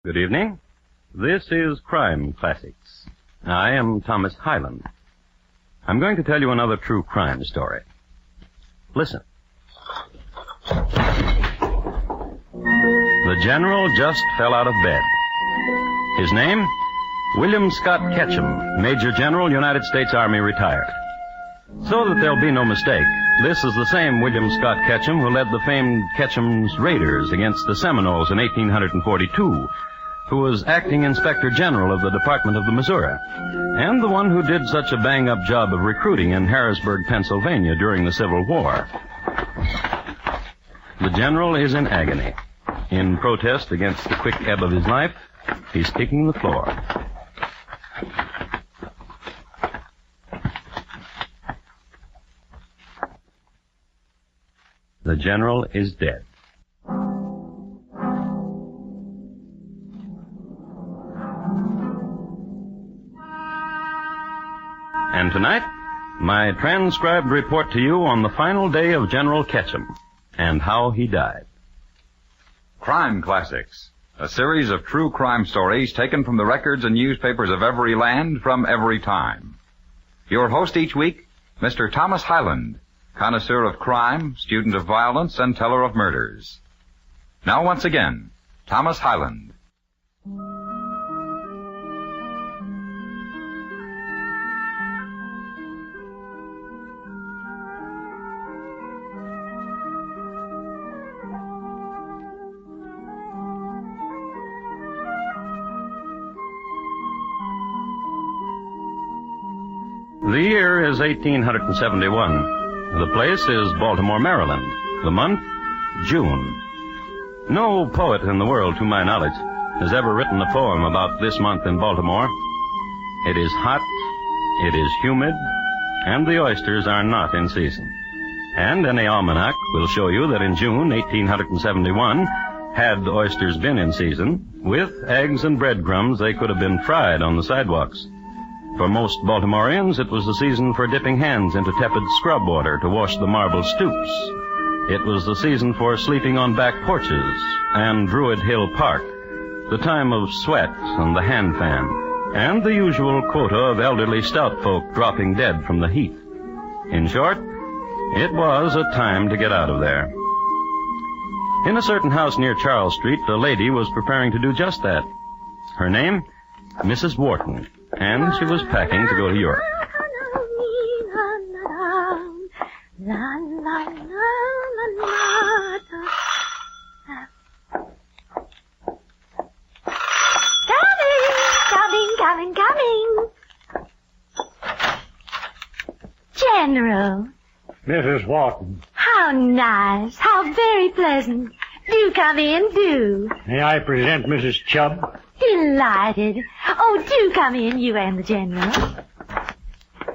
Good evening. This is Crime Classics. I am Thomas Hyland. I'm going to tell you another true crime story. Listen. The general just fell out of bed. His name? William Scott Ketchum, Major General, United States Army, retired. So that there'll be no mistake, this is the same William Scott Ketchum who led the famed Ketchum's Raiders against the Seminoles in 1842, who was acting Inspector General of the Department of the Missouri, and the one who did such a bang-up job of recruiting in Harrisburg, Pennsylvania during the Civil War. The general is in agony. In protest against the quick ebb of his life, he's kicking the floor. The general is dead. And tonight, my transcribed report to you on the final day of General Ketchum and how he died. Crime Classics, a series of true crime stories taken from the records and newspapers of every land from every time. Your host each week, Mr. Thomas Hyland, connoisseur of crime, student of violence, and teller of murders. Now once again, Thomas Hyland. The year is 1871. The place is Baltimore, Maryland. The month, June. No poet in the world, to my knowledge, has ever written a poem about this month in Baltimore. It is hot, it is humid, and the oysters are not in season. And any almanac will show you that in June 1871, had oysters been in season, with eggs and breadcrumbs they could have been fried on the sidewalks. For most Baltimoreans, it was the season for dipping hands into tepid scrub water to wash the marble stoops. It was the season for sleeping on back porches and Druid Hill Park, the time of sweat and the hand fan, and the usual quota of elderly stout folk dropping dead from the heat. In short, it was a time to get out of there. In a certain house near Charles Street, a lady was preparing to do just that. Her name? Mrs. Wharton. And she was packing to go to Europe. Coming. General. Mrs. Wharton. How nice. How very pleasant. Do come in, do. May I present Mrs. Chubb? Delighted. Oh, do come in, you and the General.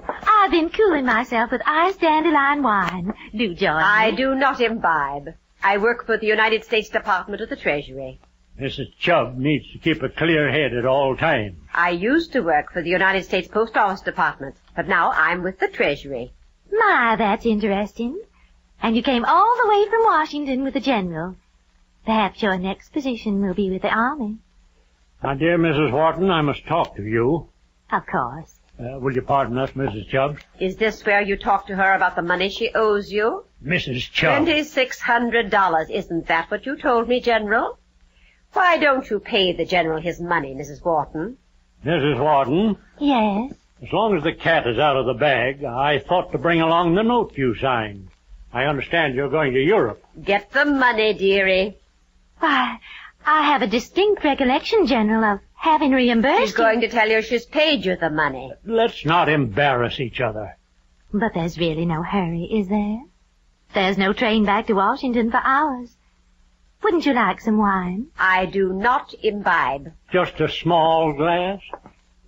I've been cooling myself with iced dandelion wine. Do join me. I do not imbibe. I work for the United States Department of the Treasury. Mrs. Chubb needs to keep a clear head at all times. I used to work for the United States Post Office Department, but now I'm with the Treasury. My, that's interesting. And you came all the way from Washington with the General. Perhaps your next position will be with the Army. My dear Mrs. Wharton, I must talk to you. Of course. Will you pardon us, Mrs. Chubb? Is this where you talk to her about the money she owes you? Mrs. Chubb. $2,600. Isn't that what you told me, General? Why don't you pay the General his money, Mrs. Wharton? Mrs. Wharton? Yes? As long as the cat is out of the bag, I thought to bring along the note you signed. I understand you're going to Europe. Get the money, dearie. Why, I have a distinct recollection, General, of having reimbursed She's going to tell you she's paid you the money. Let's not embarrass each other. But there's really no hurry, is there? There's no train back to Washington for hours. Wouldn't you like some wine? I do not imbibe. Just a small glass?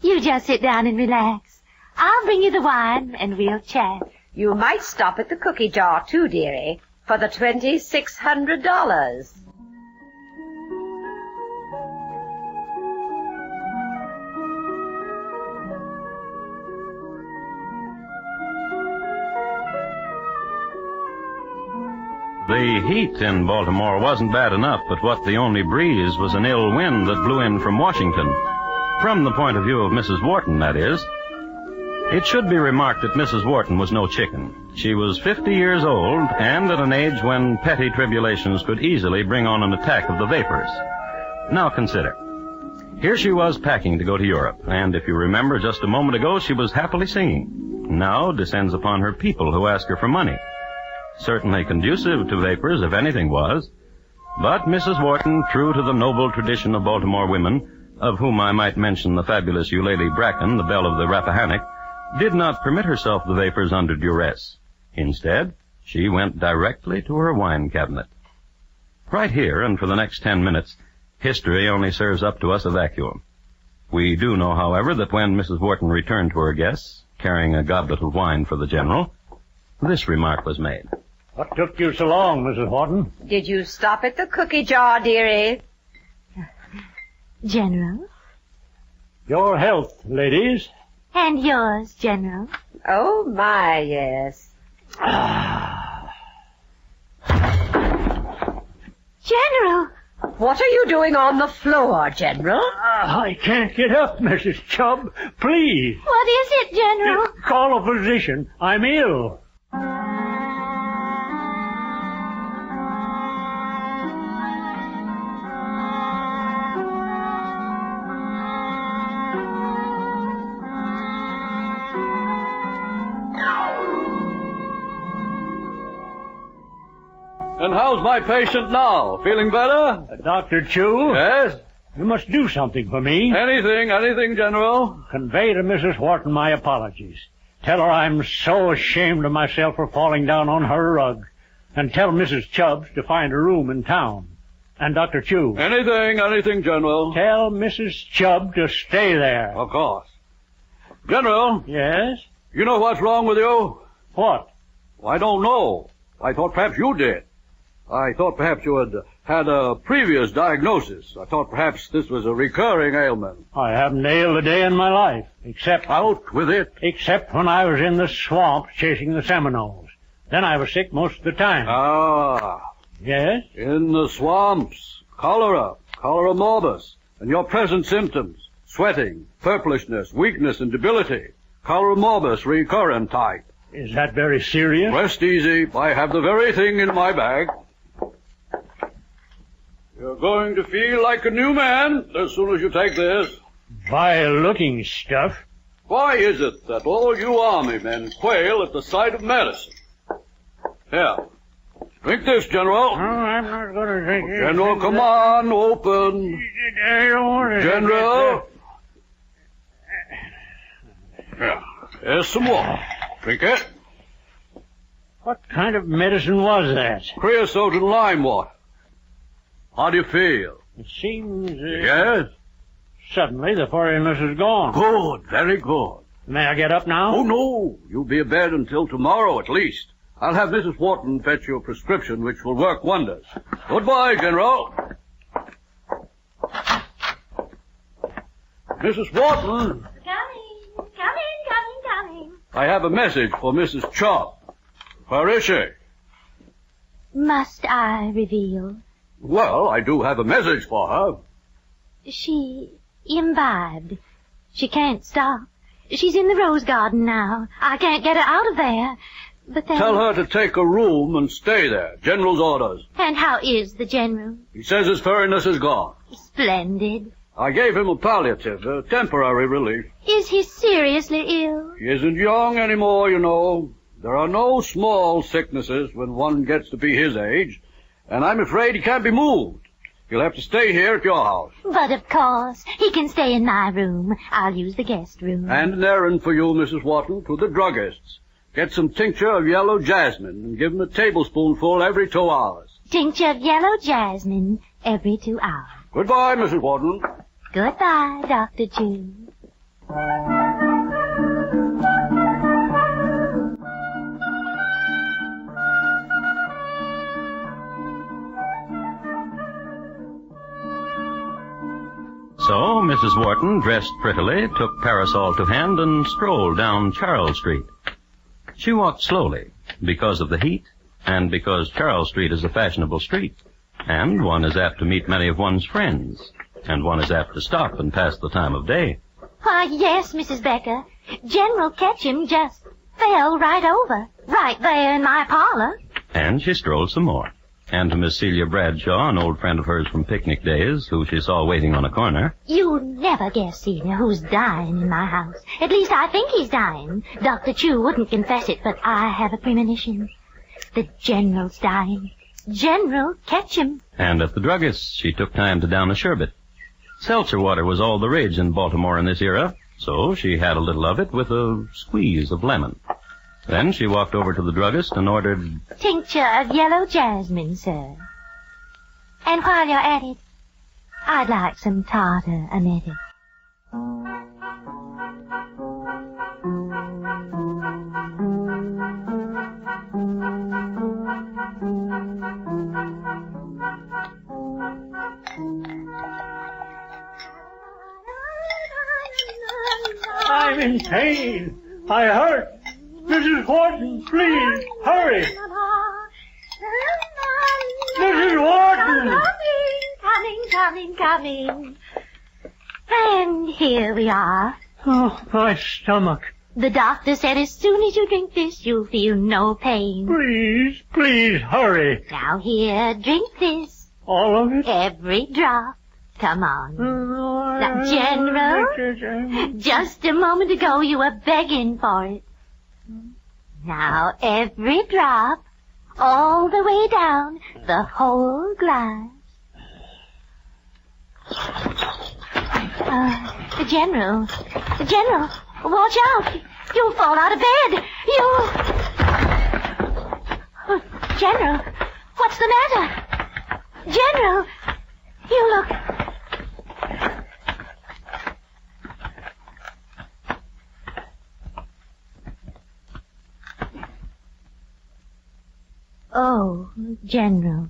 You just sit down and relax. I'll bring you the wine, and we'll chat. You might stop at the cookie jar, too, dearie, for the $2,600. The The heat in Baltimore wasn't bad enough, but what the only breeze was an ill wind that blew in from Washington. From the point of view of Mrs. Wharton, that is. It should be remarked that Mrs. Wharton was no chicken. She was 50 years old, and at an age when petty tribulations could easily bring on an attack of the vapors. Now consider. Here she was packing to go to Europe, and if you remember just a moment ago, she was happily singing. Now descends upon her people who ask her for money. Certainly conducive to vapors, if anything was. But Mrs. Wharton, true to the noble tradition of Baltimore women, of whom I might mention the fabulous Eulalie Bracken, the belle of the Rappahannock, did not permit herself the vapors under duress. Instead, she went directly to her wine cabinet. Right here, and for the next 10 minutes, history only serves up to us a vacuum. We do know, however, that when Mrs. Wharton returned to her guests, carrying a goblet of wine for the General, this remark was made. What took you so long, Mrs. Wharton? Did you stop at the cookie jar, dearie? General? Your health, ladies. And yours, General. Oh, my, yes. General! What are you doing on the floor, General? I can't get up, Mrs. Chubb. Please. What is it, General? Call a physician. I'm ill. And how's my patient now? Feeling better? Dr. Chu? Yes? You must do something for me. Anything, General. Convey to Mrs. Wharton my apologies. Tell her I'm so ashamed of myself for falling down on her rug. And tell Mrs. Chubbs to find a room in town. And Dr. Chu. Anything, General. Tell Mrs. Chubb to stay there. Of course. General, Yes? you know what's wrong with you? What? I don't know. I thought perhaps you did. I thought perhaps you had a previous diagnosis. I thought perhaps this was a recurring ailment. I haven't ailed a day in my life, except Out with it. when I was in the swamp chasing the Seminoles. Then I was sick most of the time. Ah, Yes? in the swamps. Cholera morbus, and your present symptoms. Sweating, purplishness, weakness, and debility. Cholera morbus recurrent type. Is that very serious? Rest easy. I have the very thing in my bag. You're going to feel like a new man as soon as you take this. Vile-looking stuff. Why is it that all you army men quail at the sight of medicine? Here. Drink this, General. Oh, I'm not going to drink it. General, come on, open. I don't want to. General. Here. Here's some water. Drink it. What kind of medicine was that? Creosote and lime water. How do you feel? It seems... Yes? Suddenly the foreignness is gone. Good, very good. May I get up now? Oh, no. You'll be abed until tomorrow at least. I'll have Mrs. Wharton fetch you a prescription which will work wonders. Goodbye, General. Mrs. Wharton, Coming. I have a message for Mrs. Chubb. Where is she? Must I reveal? Well, I do have a message for her. She imbibed. She can't stop. She's in the rose garden now. I can't get her out of there. But then... Tell her to take a room and stay there. General's orders. And how is the General? He says his furriness is gone. Splendid. I gave him a palliative, a temporary relief. Is he seriously ill? He isn't young anymore, you know. There are no small sicknesses when one gets to be his age, and I'm afraid he can't be moved. He'll have to stay here at your house. But of course, he can stay in my room. I'll use the guest room. And an errand for you, Mrs. Wharton, to the druggist's. Get some tincture of yellow jasmine and give him a tablespoonful every 2 hours. Tincture of yellow jasmine every 2 hours. Goodbye, Mrs. Wharton. Goodbye, Dr. Chu. So Mrs. Wharton, dressed prettily, took parasol to hand and strolled down Charles Street. She walked slowly because of the heat and because Charles Street is a fashionable street, and one is apt to meet many of one's friends, and one is apt to stop and pass the time of day. Why, yes, Mrs. Becker. General Ketchum just fell right over, right there in my parlor. And she strolled some more. And to Miss Celia Bradshaw, an old friend of hers from picnic days, who she saw waiting on a corner. You'll never guess, Celia, who's dying in my house. At least I think he's dying. Dr. Chu wouldn't confess it, but I have a premonition. The General's dying. General Ketchum. And at the druggist's, she took time to down a sherbet. Seltzer water was all the rage in Baltimore in this era, so she had a little of it with a squeeze of lemon. Then she walked over to the druggist and ordered... Tincture of yellow jasmine, sir. And while you're at it, I'd like some tartar emetic. I'm in pain. I hurt. Mrs. Wharton, please, hurry. Mrs. Wharton! Coming. And here we are. Oh, my stomach. The doctor said as soon as you drink this, you'll feel no pain. Please, hurry. Now here, drink this. All of it? Every drop. Come on. Now, General, just a moment ago you were begging for it. Now, every drop, all the way down, the whole glass. General, watch out. You'll fall out of bed. Oh, General, what's the matter? General, you look... Oh, General.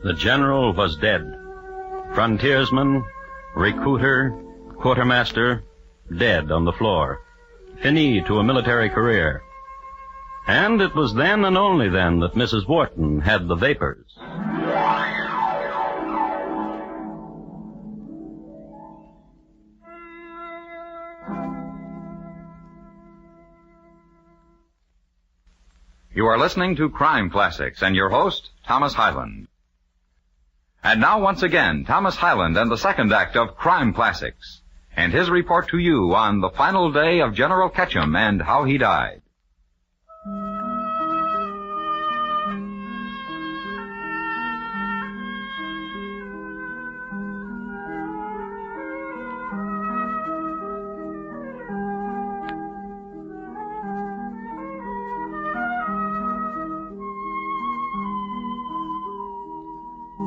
The general was dead. Frontiersman, recruiter, quartermaster, dead on the floor. Fini to a military career. And it was then and only then that Mrs. Wharton had the vapors. You are listening to Crime Classics and your host, Thomas Hyland. And now once again, Thomas Hyland and the second act of Crime Classics, and his report to you on the final day of General Ketchum and how he died.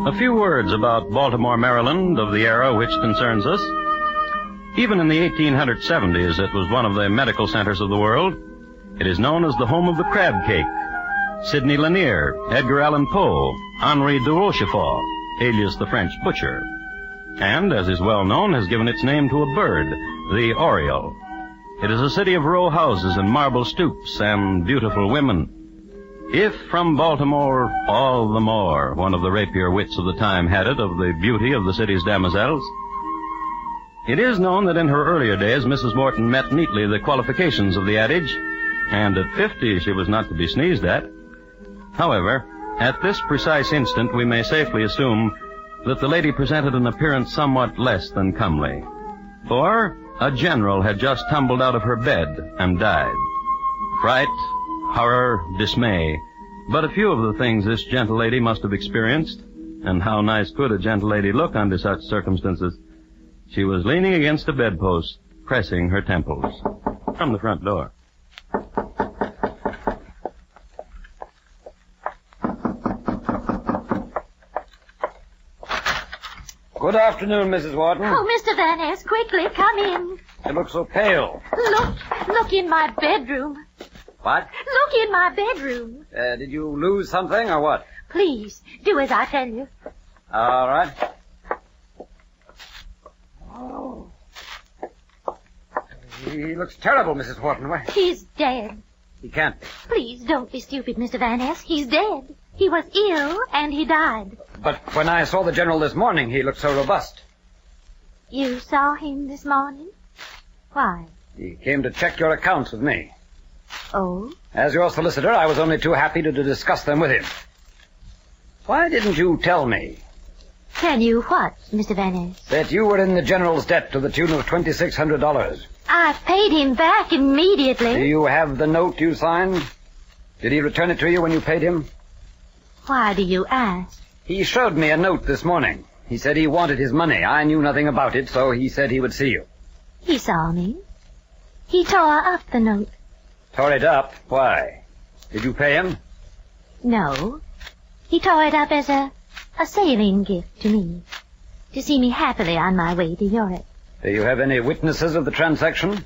A few words about Baltimore, Maryland, of the era which concerns us. Even in the 1870s, it was one of the medical centers of the world. It is known as the home of the crab cake. Sidney Lanier, Edgar Allan Poe, Henri de Rochefort, alias the French butcher. And, as is well known, has given its name to a bird, the oriole. It is a city of row houses and marble stoops and beautiful women. If from Baltimore, all the more, one of the rapier wits of the time had it of the beauty of the city's damoiselles. It is known that in her earlier days, Mrs. Wharton met neatly the qualifications of the adage, and at 50 she was not to be sneezed at. However, at this precise instant, we may safely assume that the lady presented an appearance somewhat less than comely. For a general had just tumbled out of her bed and died. Fright, horror, dismay, but a few of the things this gentle lady must have experienced, and how nice could a gentle lady look under such circumstances. She was leaning against a bedpost, pressing her temples. From the front door. Good afternoon, Mrs. Wharton. Oh, Mr. Van Ness, quickly, come in. You look so pale. Look in my bedroom. What? Look in my bedroom. Did you lose something or what? Please, do as I tell you. All right. Oh. He looks terrible, Mrs. Wharton. Why? He's dead. He can't be. Please don't be stupid, Mr. Van Ness. He's dead. He was ill, and he died. But when I saw the General this morning, he looked so robust. You saw him this morning? Why? He came to check your accounts with me. Oh? As your solicitor, I was only too happy to discuss them with him. Why didn't you tell me Tell you what, Mr. Van Ness? that you were in the General's debt to the tune of $2,600? I paid him back immediately. Do you have the note you signed? Did he return it to you when you paid him? Why do you ask? He showed me a note this morning. He said he wanted his money. I knew nothing about it, so he said he would see you. He saw me. He tore up the note. Tore it up? Why? Did you pay him? No. He tore it up as a sailing gift to me. To see me happily on my way to Europe. Do you have any witnesses of the transaction?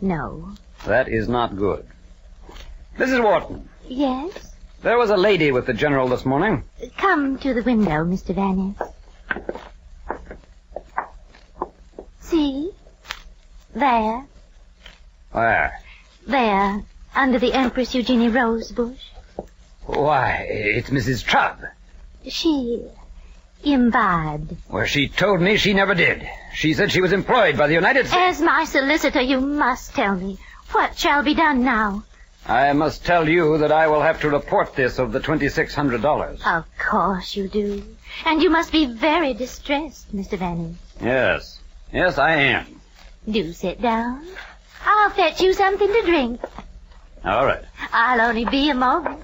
No. That is not good. Mrs. Wharton, Yes? there was a lady with the General this morning. Come to the window, Mr. Van Ness. See? There. Where? There. Under the Empress Eugenie rose bush. Why, it's Mrs. Chubb. She imbibed. Well, she told me she never did. She said she was employed by the United States. As my solicitor, you must tell me. What shall be done now? I must tell you that I will have to report this of the $2,600. Of course you do. And you must be very distressed, Mr. Van Ness. Yes. Yes, I am. Do sit down. I'll fetch you something to drink. All right. I'll only be a moment.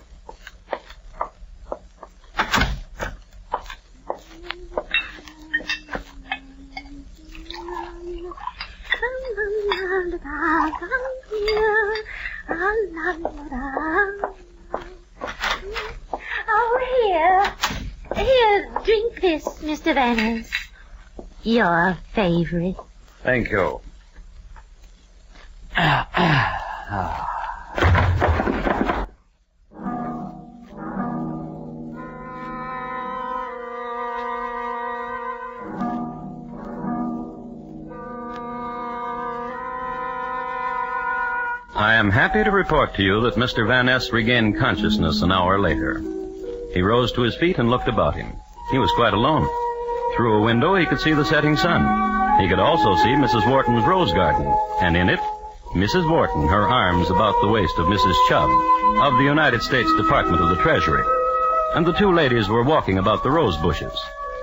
Oh, here, drink this, Mr. Van Ness. Your favorite. Thank you. I am happy to report to you that Mr. Van Ness regained consciousness an hour later. He rose to his feet and looked about him. He was quite alone. Through a window he could see the setting sun. He could also see Mrs. Wharton's rose garden, and in it, Mrs. Wharton, her arms about the waist of Mrs. Chubb, of the United States Department of the Treasury. And the two ladies were walking about the rose bushes.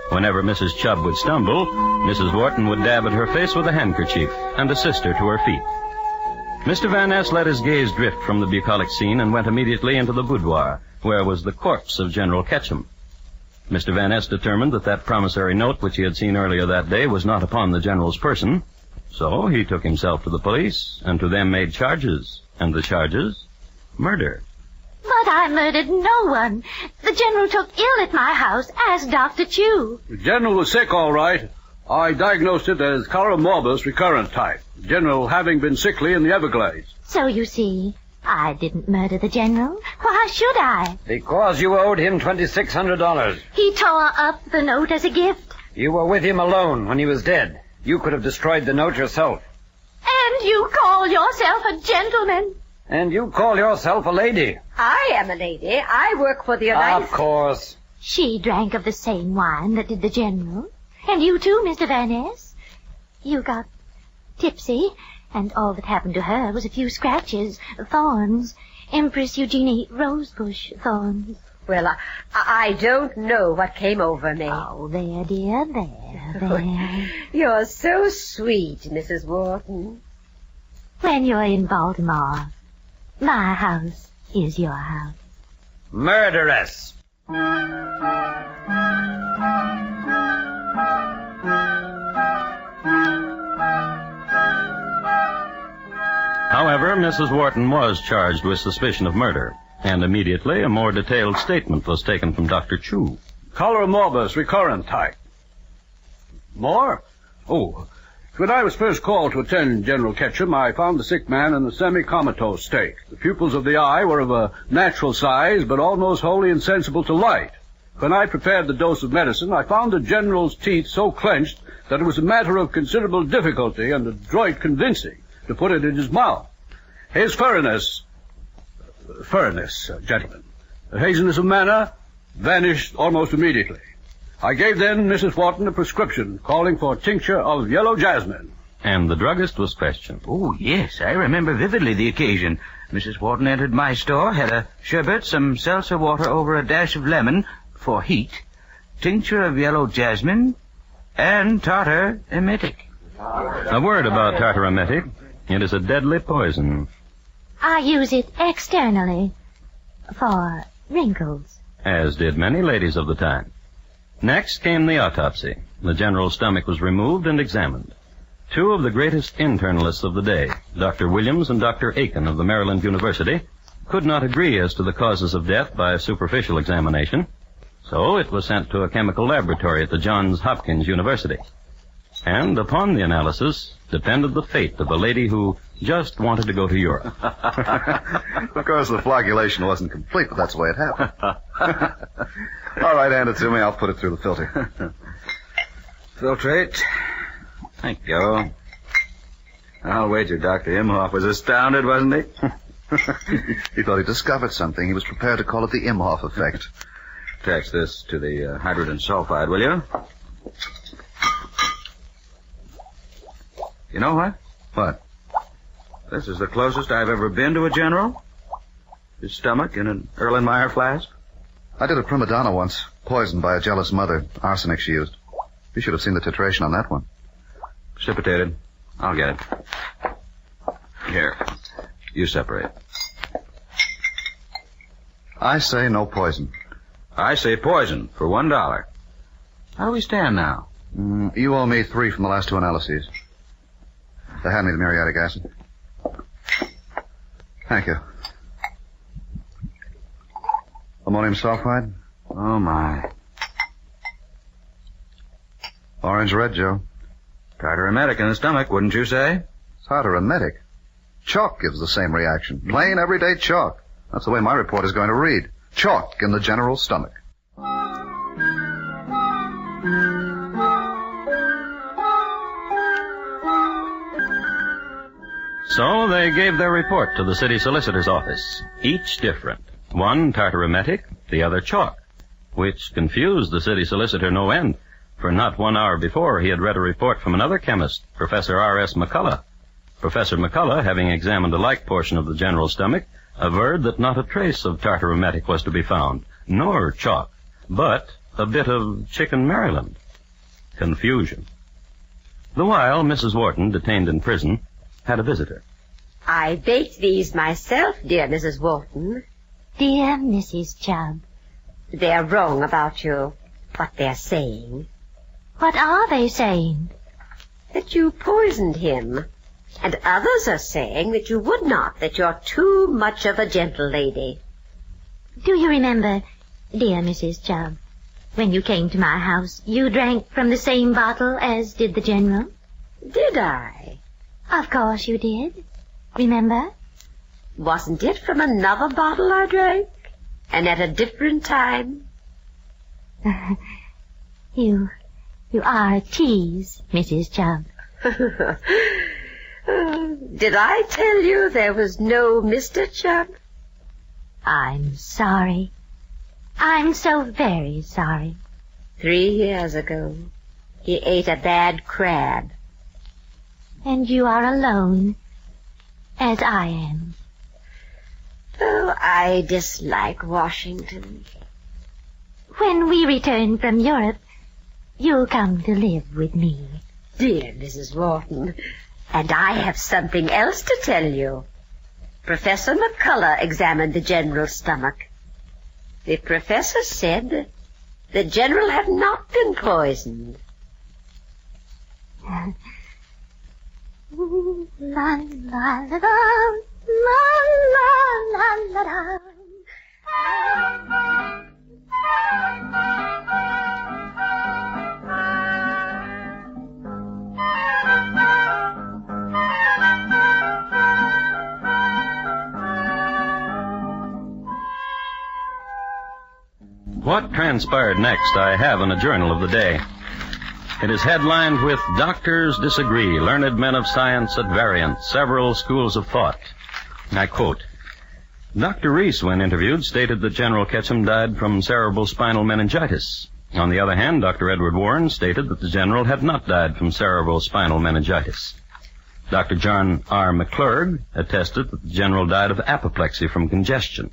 Whenever Mrs. Chubb would stumble, Mrs. Wharton would dab at her face with a handkerchief and assist her to her feet. Mr. Van Ness let his gaze drift from the bucolic scene and went immediately into the boudoir, where was the corpse of General Ketchum. Mr. Van Ness determined that promissory note which he had seen earlier that day was not upon the General's person, so he took himself to the police, and to them made charges, and the charges, murder. But I murdered no one. The General took ill at my house. Ask Dr. Chu. The General was sick, all right. I diagnosed it as cholera morbus recurrent type. The General having been sickly in the Everglades. So you see, I didn't murder the General. Why should I? Because you owed him $2,600. He tore up the note as a gift. You were with him alone when he was dead. You could have destroyed the note yourself. And you call yourself a gentleman. And you call yourself a lady. I am a lady. I work for the United Of course. She drank of the same wine that did the General. And you too, Mr. Van Ness. You got tipsy, and all that happened to her was a few scratches, thorns, Empress Eugenie rosebush thorns. Well, I don't know what came over me. Oh, there, dear, there. You're so sweet, Mrs. Wharton. When you're in Baltimore, my house is your house. Murderess. However, Mrs. Wharton was charged with suspicion of murder, and immediately a more detailed statement was taken from Dr. Chu. Cholera morbus recurrent type. More? Oh, When I was first called to attend General Ketchum, I found the sick man in a semi-comatose state. The pupils of the eye were of a natural size, but almost wholly insensible to light. When I prepared the dose of medicine, I found the General's teeth so clenched that it was a matter of considerable difficulty and adroit convincing to put it in his mouth. His furriness, gentlemen, haziness of manner, vanished almost immediately. I gave then Mrs. Wharton a prescription calling for tincture of yellow jasmine. And the druggist was questioned. Oh, yes, I remember vividly the occasion. Mrs. Wharton entered my store, had a sherbet, some seltzer water over a dash of lemon for heat, tincture of yellow jasmine, and tartar emetic. A word about tartar emetic. It is a deadly poison. I use it externally for wrinkles. As did many ladies of the time. Next came the autopsy. The general's stomach was removed and examined. Two of the greatest internalists of the day, Dr. Williams and Dr. Aiken of the Maryland University, could not agree as to the causes of death by a superficial examination, so it was sent to a chemical laboratory at the Johns Hopkins University. And upon the analysis depended the fate of a lady who just wanted to go to Europe. Of course, the flagellation wasn't complete, but that's the way it happened. All right, hand it to me. I'll put it through the filter. Filtrate. Thank you. I'll wager Dr. Imhoff was astounded, wasn't he? He thought he discovered something. He was prepared to call it the Imhoff effect. Attach this to the hydrogen sulfide, will you? You know what? What? This is the closest I've ever been to a general. His stomach in an Erlenmeyer flask. I did a prima donna once, poisoned by a jealous mother. Arsenic she used. You should have seen the titration on that one. Precipitated. I'll get it. Here. You separate. I say no poison. I say poison for $1. How do we stand now? You owe me 3 from the last 2 analyses. Hand me the muriatic acid. Thank you. Ammonium sulfide? Oh, my. Orange red, Joe. Tartar emetic in the stomach, wouldn't you say? Tartar emetic? Chalk gives the same reaction. Plain, everyday chalk. That's the way my report is going to read. Chalk in the general's stomach. So they gave their report to the city solicitor's office, each different. One tartar emetic, the other chalk, which confused the city solicitor no end, for not 1 hour before he had read a report from another chemist, Professor R.S. McCullough. Professor McCullough, having examined a like portion of the general's stomach, averred that not a trace of tartar emetic was to be found, nor chalk, but a bit of chicken Maryland. Confusion. The while, Mrs. Wharton, detained in prison, had a visitor. I baked these myself, dear Mrs. Wharton. Dear Mrs. Chubb. They're wrong about you, what they're saying. What are they saying? That you poisoned him. And others are saying that you would not, that you're too much of a gentle lady. Do you remember, dear Mrs. Chubb, when you came to my house, you drank from the same bottle as did the general? Did I? Of course you did. Remember? Wasn't it from another bottle I drank? And at a different time? You are a tease, Mrs. Chubb. Did I tell you there was no Mr. Chubb? I'm sorry. I'm so very sorry. 3 years ago, he ate a bad crab. And you are alone, as I am. Oh, I dislike Washington. When we return from Europe, you'll come to live with me. Dear Mrs. Wharton, and I have something else to tell you. Professor McCullough examined the general's stomach. The professor said the general had not been poisoned. La la la la la la la. What transpired next I have in a journal of the day. It is headlined with Doctors Disagree, Learned Men of Science at Variance, Several Schools of Thought. I quote, Dr. Reese, when interviewed, stated that General Ketchum died from cerebral spinal meningitis. On the other hand, Dr. Edward Warren stated that the general had not died from cerebral spinal meningitis. Dr. John R. McClurg attested that the general died of apoplexy from congestion.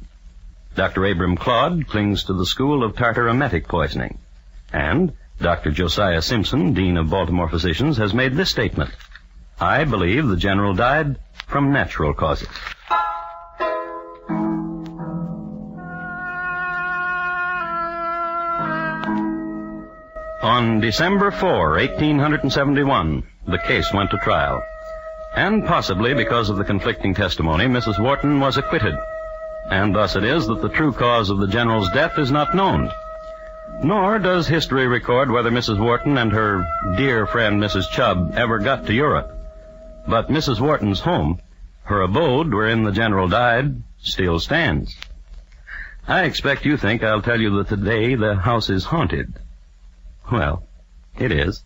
Dr. Abram Claude clings to the school of tartaremetic poisoning. And Dr. Josiah Simpson, Dean of Baltimore Physicians, has made this statement. I believe the general died from natural causes. On December 4, 1871, the case went to trial. And possibly because of the conflicting testimony, Mrs. Wharton was acquitted. And thus it is that the true cause of the general's death is not known. Nor does history record whether Mrs. Wharton and her dear friend Mrs. Chubb ever got to Europe. But Mrs. Wharton's home, her abode wherein the general died, still stands. I expect you think I'll tell you that today the house is haunted. Well, it is,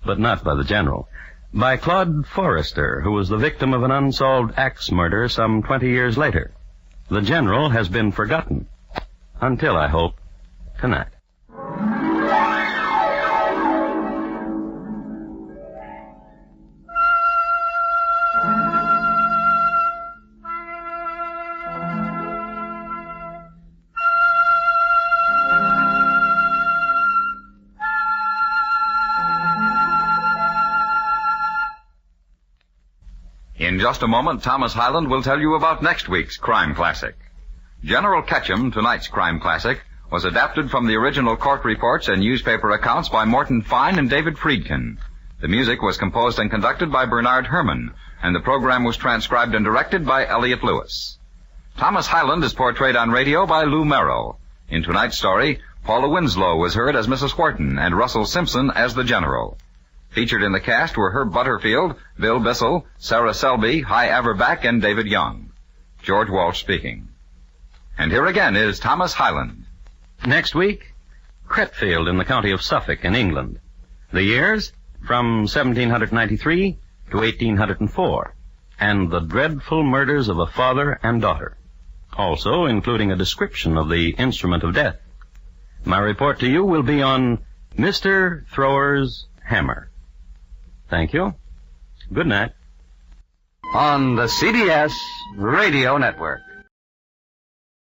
but not by the general. By Claude Forrester, who was the victim of an unsolved axe murder some 20 years later. The general has been forgotten. Until, I hope, tonight. In just a moment, Thomas Hyland will tell you about next week's Crime Classic. General Ketchum, tonight's Crime Classic, was adapted from the original court reports and newspaper accounts by Morton Fine and David Friedkin. The music was composed and conducted by Bernard Herrmann, and the program was transcribed and directed by Elliott Lewis. Thomas Hyland is portrayed on radio by Lou Merrill. In tonight's story, Paula Winslow was heard as Mrs. Wharton and Russell Simpson as the General. Featured in the cast were Herb Butterfield, Bill Bissell, Sarah Selby, Hy Averback, and David Young. George Walsh speaking. And here again is Thomas Hyland. Next week, Cretfield in the county of Suffolk in England. The years from 1793 to 1804, and the dreadful murders of a father and daughter, also including a description of the instrument of death. My report to you will be on Mr. Thrower's hammer. Thank you. Good night. On the CBS Radio Network.